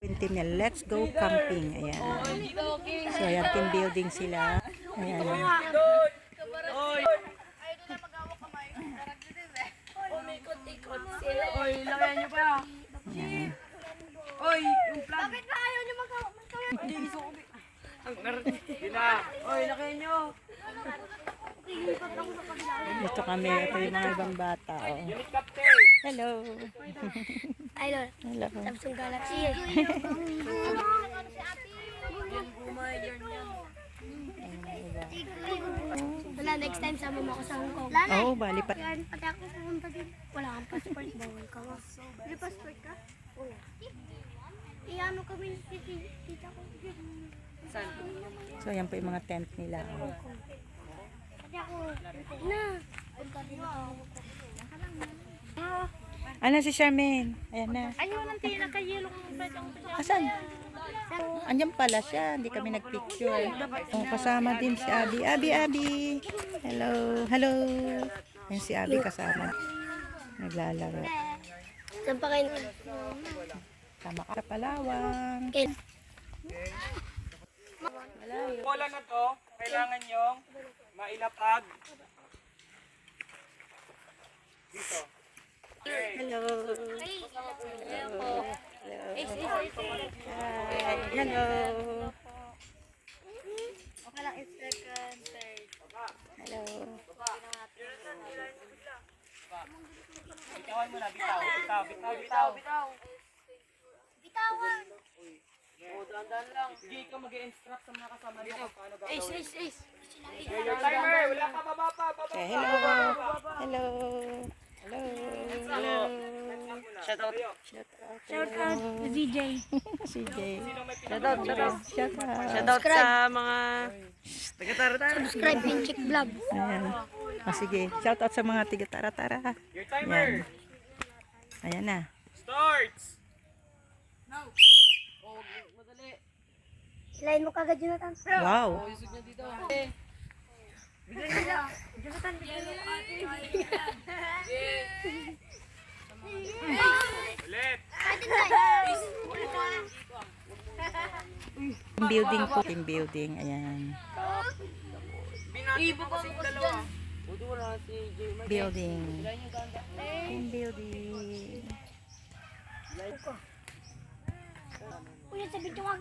Sentinel, let's go camping. Ayan. So, ayan, team building sila. Ayan. Umikot-ikot sila. Oy, lakayan nyo pa. Ayan. Oy, yung plan. Bakit ba ayaw nyo magkawin? Hindi, iso ko. Ang sila. Oy, lakayan nyo. Dito kami. Ito yung mga ibang bata. Oh. Hello. Idol, Hello. Samsung Galaxy. Wala, next time sama mo ako sa Hong Kong. Oo, bali pa. Pati ako pumunta din. Wala kang passport, bawal ka nga. May passport ka? Oo. Iyano kami ni tita ko. So, ayan po yung mga tent nila. Oh. Pati ako, na. Punta din ako. Ano si Charmaine? Ayan na. Ayun ang pinaka-yelong bedong. Asan? Andiyan pala siya. Hindi kami nagpicture. Oh, kasama din si Abby. Abby. Hello. Hello. Ayan si Abby kasama. Naglalaro. Saan pa kayo? Tama ka sa Palawang. Bola na to, kailangan nyong mailapag. Dito. Hello. Hello. Hi. Hello. Okay lang, second, third. Hello. Bitawan mo na, bitaw. Bitawan! Dandan lang. Sige, ikaw mag-i-instruct sa mga kasama niyo kung paano gagawin. Your timer, wala pa baba pa. Say hello. Hello. Hello. Hello. Shout out. Shout out. ZJ. CJ. Shout out. Shout out. Sa mga taga-tara-tara. Subscribe and check vlog. Ayan. Sige. Shout out sa mga tiga tara-tara. Your timer. Ayan na. Starts. Hilahin mo kagad Jonathan. Wow. Ulit. Team building po. Team building. Ayan. Binati mo kasi yung dalawa. Building. Team building. Kuya, sa video nga